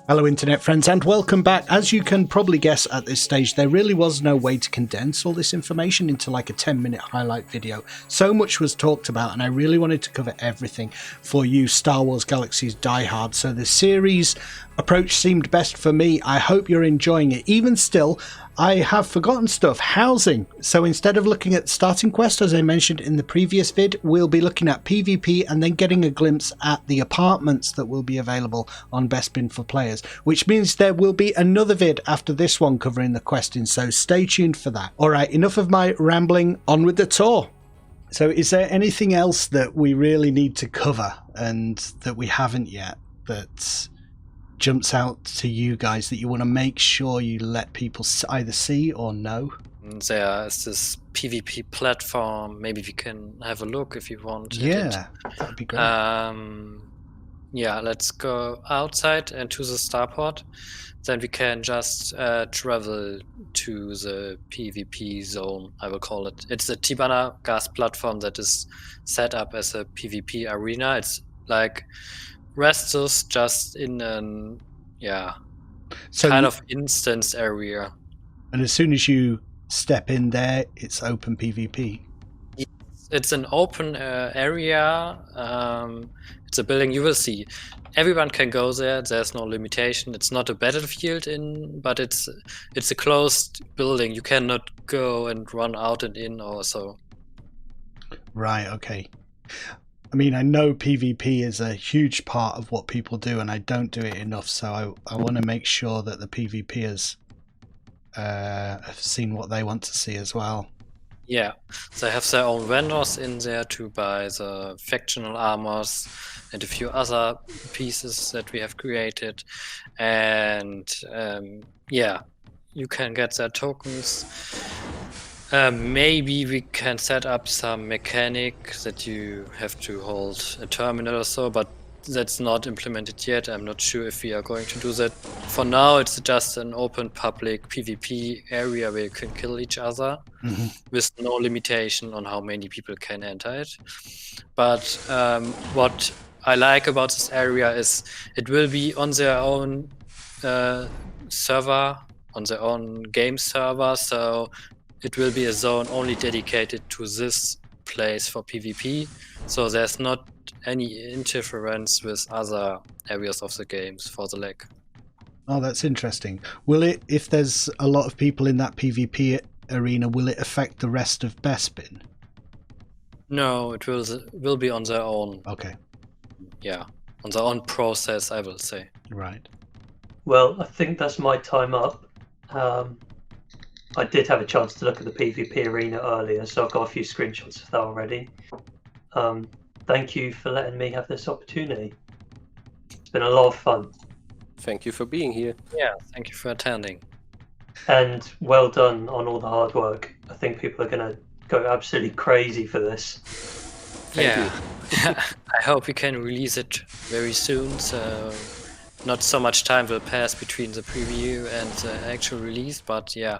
Hello internet friends and welcome back. As you can probably guess at this stage, there really was no way to condense all this information into like a 10-minute highlight video. So much was talked about and I really wanted to cover everything for you Star Wars Galaxy's diehards. So the series approach seemed best for me. I hope you're enjoying it. Even still, I have forgotten stuff. Housing. So instead of looking at starting quest, as I mentioned in the previous vid, we'll be looking at PvP and then getting a glimpse at the apartments that will be available on Bespin for players, which means there will be another vid after this one covering the questing, so stay tuned for that. Alright, enough of my rambling, on with the tour. So is there anything else that we really need to cover and that we haven't yet that jumps out to you guys that you want to make sure you let people either see or know? There is this PvP platform. Maybe we can have a look if you want. Yeah, that'd be great. Yeah, let's go outside and to the starport. Then we can just travel to the PvP zone, I will call it. It's a Tibanna gas platform that is set up as a PvP arena. It's like Restus just in an kind of instance area. And as soon as you step in there, it's open PvP. It's an open area. It's a building. You will see. Everyone can go there. There's no limitation. It's not a battlefield but it's a closed building. You cannot go and run out and in or so. Right. Okay. I mean, I know PvP is a huge part of what people do, and I don't do it enough. So I want to make sure that the PvPers have seen what they want to see as well. Yeah, they have their own vendors in there to buy the factional armors and a few other pieces that we have created. And yeah, you can get their tokens. Maybe we can set up some mechanic that you have to hold a terminal or so, but that's not implemented yet. I'm not sure if we are going to do that. For now, it's just an open public PvP area where you can kill each other with no limitation on how many people can enter it. But what I like about this area is it will be on their own server, on their own game server, so it will be a zone only dedicated to this place for PvP. So there's not any interference with other areas of the games for the lag. Oh, that's interesting. Will it, if there's a lot of people in that PvP arena, will it affect the rest of Bespin? No, it will be on their own. Okay. Yeah, on their own process, I will say. Right. Well, I think that's my time up. I did have a chance to look at the PvP arena earlier, so I've got a few screenshots of that already. Thank you for letting me have this opportunity. It's been a lot of fun. Thank you for being here. Yeah, thank you for attending. And well done on all the hard work. I think people are going to go absolutely crazy for this. Thank you. I hope we can release it very soon, so not so much time will pass between the preview and the actual release, but yeah,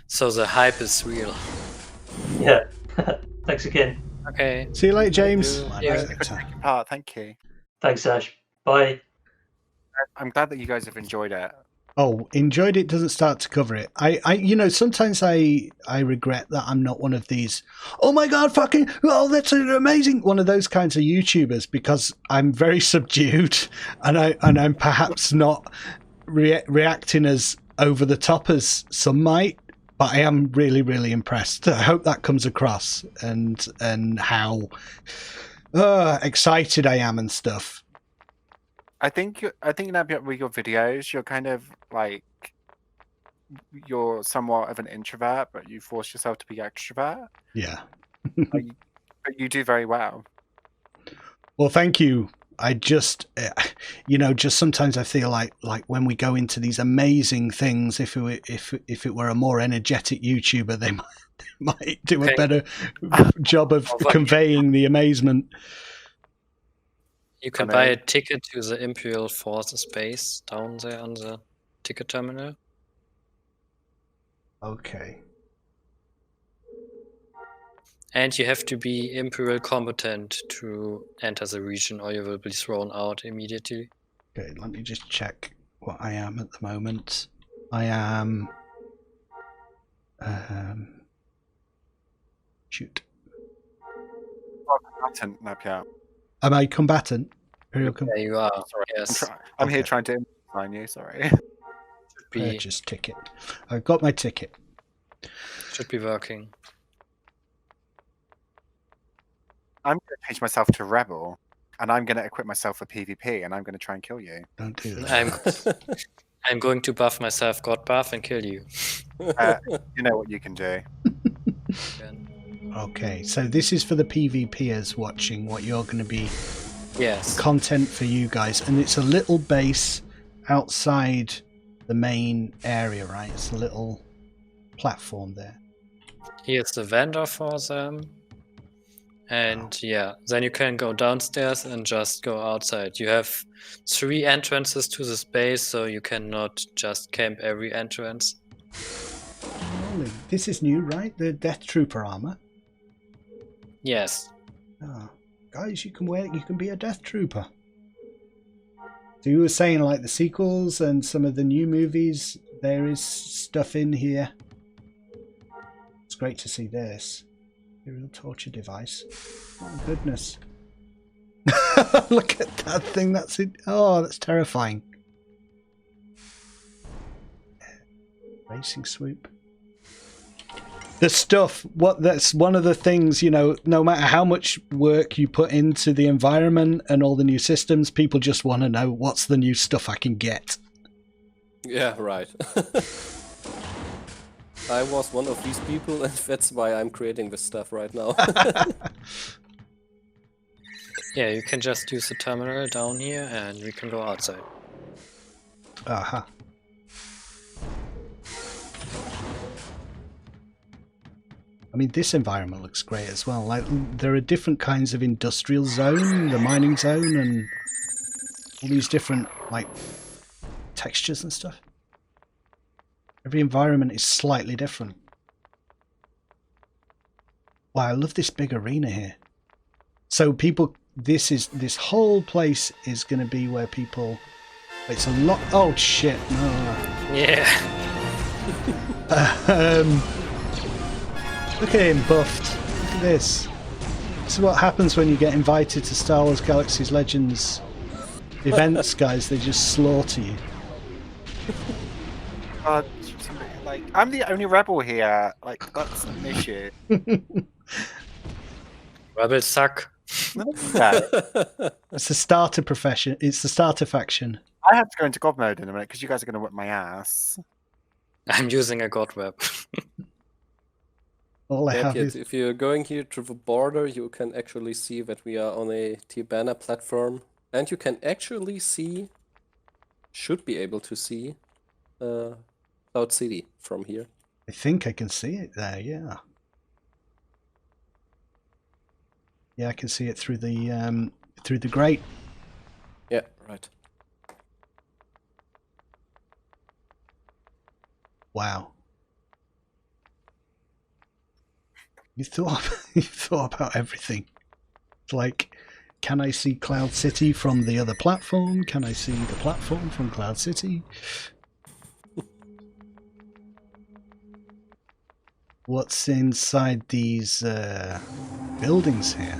so the hype is real. Yeah. Thanks again. Okay. See you later, James. Thank you. Thanks, Ash. Bye. I'm glad that you guys have enjoyed it. Oh, enjoyed it doesn't start to cover it. You know, sometimes I regret that I'm not one of these, oh my god, fucking, oh, that's amazing, one of those kinds of YouTubers, because I'm very subdued and I'm perhaps not reacting as over the top as some might, but I am really, really impressed. I hope that comes across and how excited I am and stuff. I think now with your videos, you're kind of like, you're somewhat of an introvert, but you force yourself to be extrovert. Yeah. But you do very well. Well, thank you. I just, you know, just sometimes I feel like when we go into these amazing things, if it were a more energetic YouTuber, they might do a better job of conveying the amazement. You can buy a ticket to the Imperial Forces base down there on the ticket terminal. Okay. And you have to be Imperial competent to enter the region or you will be thrown out immediately. Okay, let me just check what I am at the moment. I am... shoot. Combatant, Napier. Am I combatant? Imperial There you are. Sorry, Yes. I'm here Okay. trying to find you. Sorry. Purchase ticket. I've got my ticket. Should be working. I'm going to change myself to rebel, and I'm going to equip myself for PvP, and I'm going to try and kill you. Don't do that. I'm going to buff myself God buff and kill you. You know what you can do. Okay, so this is for the PvPers watching what you're going to be Yes. content for you guys, and it's a little base outside the main area, right? It's a little platform there. Here's the vendor for them. And yeah, then you can go downstairs and just go outside. You have 3 entrances to this base, so you cannot just camp every entrance. Holy, this is new, right? The Death Trooper armor. Yes. Oh, guys, you can be a Death Trooper. So you were saying like the sequels and some of the new movies, there is stuff in here. It's great to see this. Imperial torture device. Oh goodness. Look at that thing, that's it. Oh, that's terrifying. Racing swoop. The stuff, that's one of the things, you know, no matter how much work you put into the environment and all the new systems, people just want to know what's the new stuff I can get. Yeah, right. I was one of these people, and that's why I'm creating this stuff right now. Yeah, you can just use the terminal down here and we can go outside. Aha. I mean, this environment looks great as well. Like, there are different kinds of industrial zone, the mining zone, and all these different, like, textures and stuff. Every environment is slightly different. Wow, I love this big arena here. So people, this whole place is going to be where people, it's a lot, oh shit, no. Yeah. Look at him buffed. Look at this. This is what happens when you get invited to Star Wars Galaxy's Legends events, guys. They just slaughter you. Like, I'm the only rebel here. Like, that's an issue. Rebels suck. Okay. It's the starter profession. It's the starter faction. I have to go into God mode in a minute because you guys are going to whip my ass. I'm using a God web. All I Yeah, have Piet, is... if you're going here to the border, you can actually see that we are on a Tibanna platform, and you can actually see, should be able to see, Cloud City from here. I think I can see it there, yeah. Yeah, I can see it through the grate. Yeah, right. Wow. You thought about everything. It's like, can I see Cloud City from the other platform? Can I see the platform from Cloud City? What's inside these buildings here?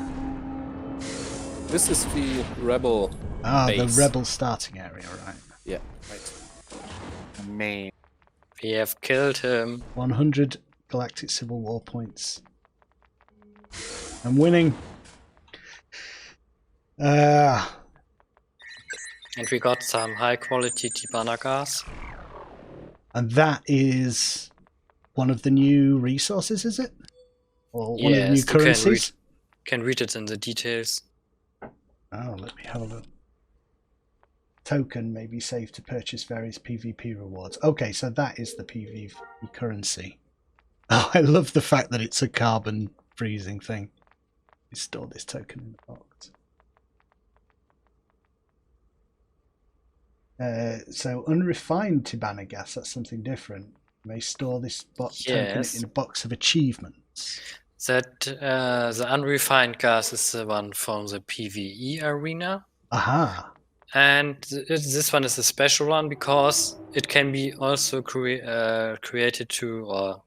This is the Rebel base. The Rebel starting area, right. Yeah, right. Me. We have killed him. 100 Galactic Civil War points. I'm winning. And we got some high quality Tibanna gas. And that is one of the new resources, is it? Or one of the new Yes, currencies? Can read it in the details. Oh, let me have a look. Token may be saved to purchase various PvP rewards. Okay, so that is the PvP currency. Oh, I love the fact that it's a carbon freezing thing. You store this token in the box. So unrefined Tibanna gas, that's something different. You may store this token in a box of achievements. That the unrefined gas is the one from the PvE arena. Aha. And this one is a special one because it can be also created to or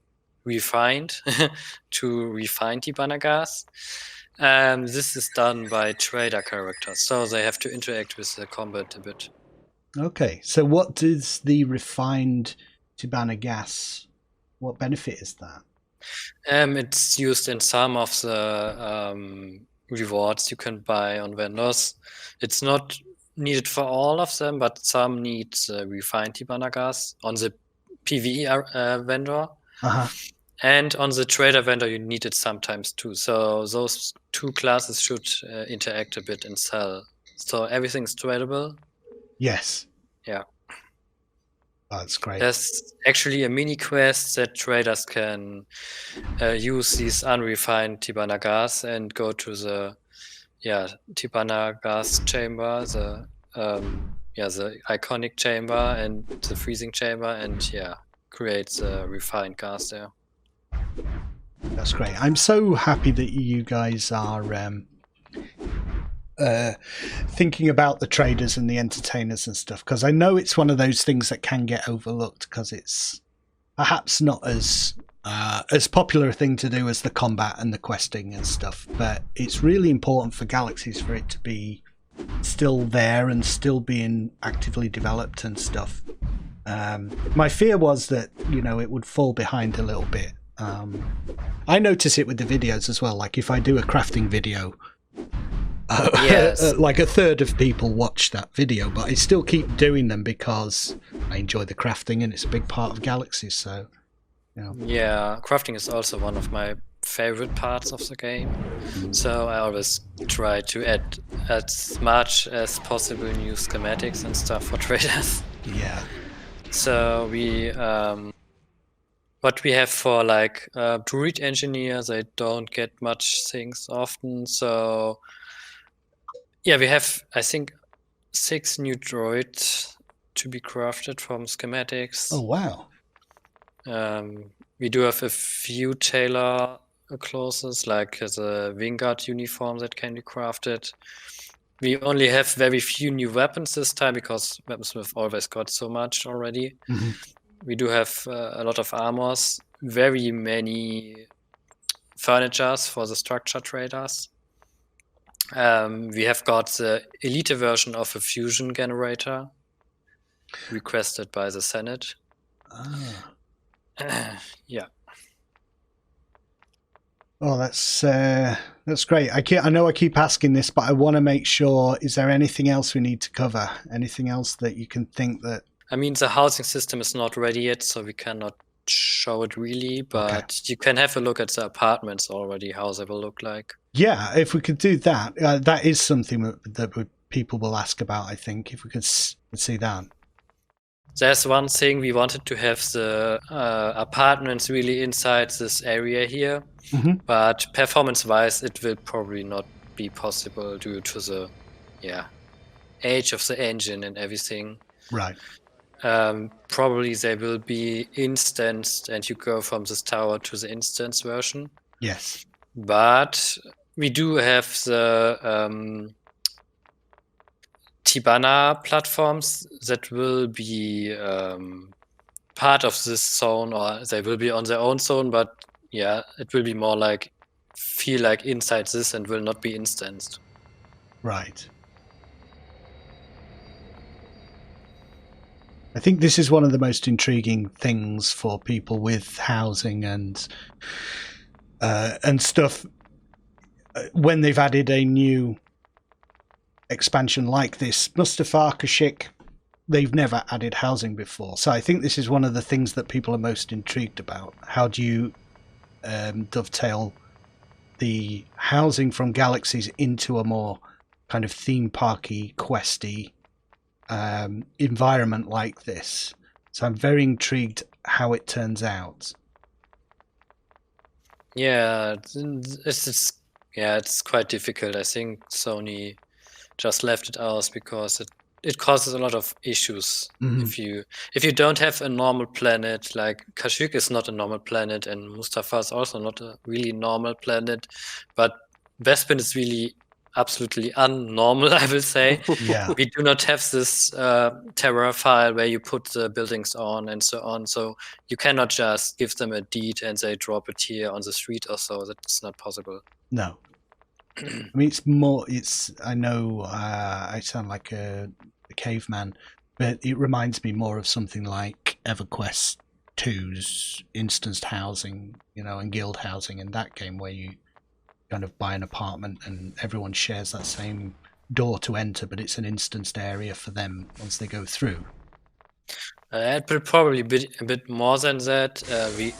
refined to refine Tibanna gas. This is done by trader characters, so they have to interact with the combat a bit. Okay, so what does the refined Tibanna gas, what benefit is that? It's used in some of the rewards you can buy on vendors. It's not needed for all of them, but some need refined Tibanna gas on the PvE vendor. Uh-huh. And on the trader vendor, you need it sometimes too. So those two classes should interact a bit and sell. So everything's tradable. Yes. Yeah. Oh, that's great. There's actually a mini quest that traders can use these unrefined Tibanna gas and go to the Tibanna gas chamber, the iconic chamber and the freezing chamber, and create the refined gas there. That's great. I'm so happy that you guys are thinking about the traders and the entertainers and stuff, because I know it's one of those things that can get overlooked because it's perhaps not as popular a thing to do as the combat and the questing and stuff, but it's really important for Galaxies for it to be still there and still being actively developed and stuff. My fear was that, you know, it would fall behind a little bit. I notice it with the videos as well. Like if I do a crafting video, Yes. like a third of people watch that video, but I still keep doing them because I enjoy the crafting and it's a big part of Galaxies. So, you know. Yeah, crafting is also one of my favorite parts of the game. So I always try to add as much as possible new schematics and stuff for traders. Yeah. So we what we have for like druid engineers, they don't get much things often. So yeah, we have I think 6 new droids to be crafted from schematics. Oh wow. We do have a few tailor clothes, like the Wingard uniform that can be crafted. We only have very few new weapons this time because weaponsmith always got so much already. Mhm. We do have a lot of armors, very many furnitures for the structure traders. We have got the elite version of a fusion generator requested by the Senate. Ah. Yeah. Oh, that's great. I know I keep asking this, but I want to make sure. Is there anything else we need to cover? Anything else that you can think that? I mean, the housing system is not ready yet, so we cannot show it really, but you can have a look at the apartments already, how they will look like. Yeah, if we could do that, that is something that people will ask about. I think if we could see that. There's one thing, we wanted to have the apartments really inside this area here, but performance-wise, it will probably not be possible due to the age of the engine and everything. Right. Probably they will be instanced, and you go from this tower to the instance version. Yes. But we do have the Tibanna platforms that will be part of this zone, or they will be on their own zone, but yeah, it will be more like feel like inside this and will not be instanced. Right. I think this is one of the most intriguing things for people with housing and stuff when they've added a new expansion like this. Mustafar Kashyyyk, they've never added housing before, so I think this is one of the things that people are most intrigued about. How do you dovetail the housing from Galaxies into a more kind of theme parky, questy environment like this? So I'm very intrigued how it turns out. Yeah, it's quite difficult. I think Sony just left it out because it causes a lot of issues. If you don't have a normal planet, like Kashyyyk is not a normal planet, and Mustafar is also not a really normal planet, but Bespin is really absolutely unnormal, I will say. Yeah. We do not have this terror file where you put the buildings on and so on. So you cannot just give them a deed and they drop it here on the street or so. That's not possible. No. I mean, I know I sound like a caveman, but it reminds me more of something like EverQuest 2's instanced housing, and guild housing in that game, where you kind of buy an apartment and everyone shares that same door to enter, but it's an instanced area for them once they go through. It will probably be a bit more than that. We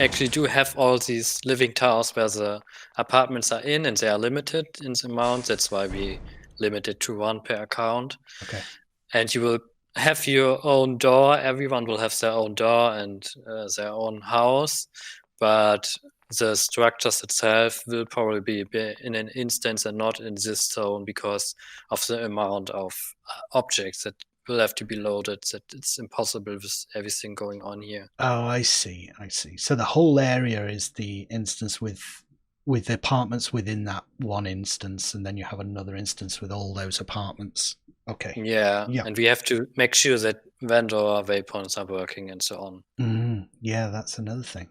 actually do have all these living towers where the apartments are in, and they are limited in the amount. That's why we limit it to 1 per account. Okay. And you will have your own door. Everyone will have their own door and their own house. But the structures itself will probably be in an instance and not in this zone because of the amount of objects that will have to be loaded, that it's impossible with everything going on here. Oh, I see. So the whole area is the instance with the apartments within that one instance, and then you have another instance with all those apartments. Okay. Yeah. And we have to make sure that vendor waypoints are working and so on. Yeah, that's another thing.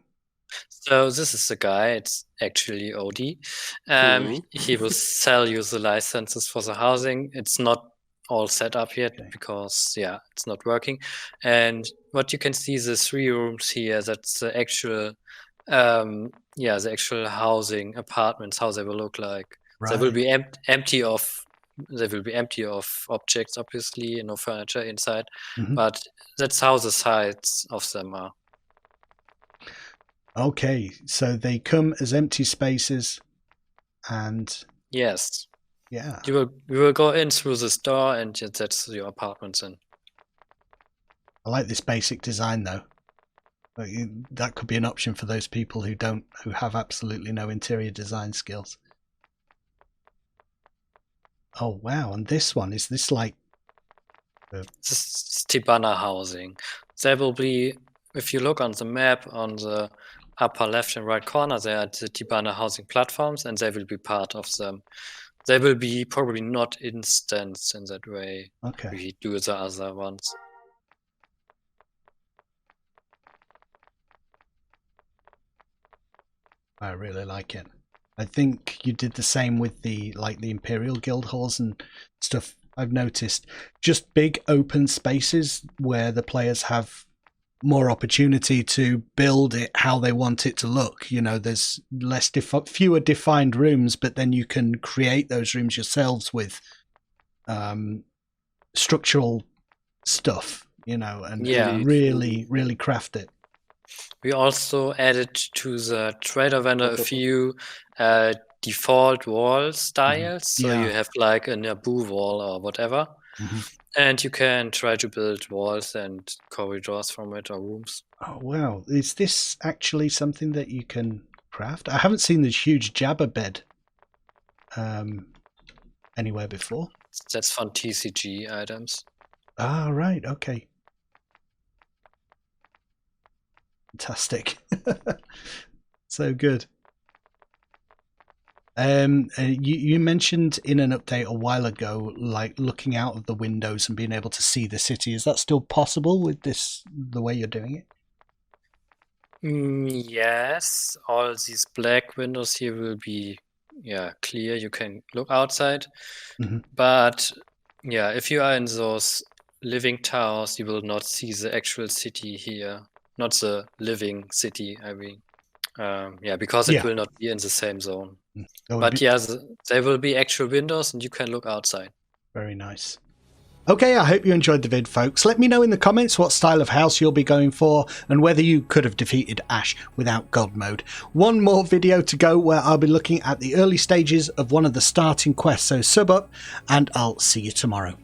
So this is the guy. It's actually OD. He will sell you the licenses for the housing. It's not all set up yet because it's not working. And what you can see, the 3 rooms here, that's the actual the actual housing apartments, how they will look like. Right. They will be empty of objects, obviously, no furniture inside, but that's how the sides of them are. Okay, so they come as empty spaces, and yes. Yeah. We will go in through this door, and that's your apartments in. I like this basic design, though. That could be an option for those people who have absolutely no interior design skills. Oh wow! And this one, is this like? This is Tibana housing. There will be, if you look on the map on the upper left and right corner, there are the Tibana housing platforms, and they will be part of them. They will be probably not instanced in that way. Okay. We do the other ones. I really like it. I think you did the same with the Imperial Guild halls and stuff. I've noticed just big open spaces where the players have more opportunity to build it how they want it to look. There's fewer defined rooms, but then you can create those rooms yourselves with structural stuff, and really, really craft it. We also added to the trader vendor a few default wall styles. So you have like a Naboo wall or whatever. And you can try to build walls and corridors from it or rooms. Oh, wow. Is this actually something that you can craft? I haven't seen this huge Jabba bed anywhere before. That's from TCG items. Ah, right. Okay. Fantastic. So good. You mentioned in an update a while ago, like looking out of the windows and being able to see the city. Is that still possible with the way you're doing it? Yes, all these black windows here will be clear. You can look outside, but if you are in those living towers, you will not see the actual city here, not the living city. I mean, because it will not be in the same zone. But there will be actual windows, and you can look outside. Very nice. Okay, I hope you enjoyed the vid, folks. Let me know in the comments what style of house you'll be going for and whether you could have defeated Ash without God mode. One more video to go where I'll be looking at the early stages of one of the starting quests, so sub up and I'll see you tomorrow.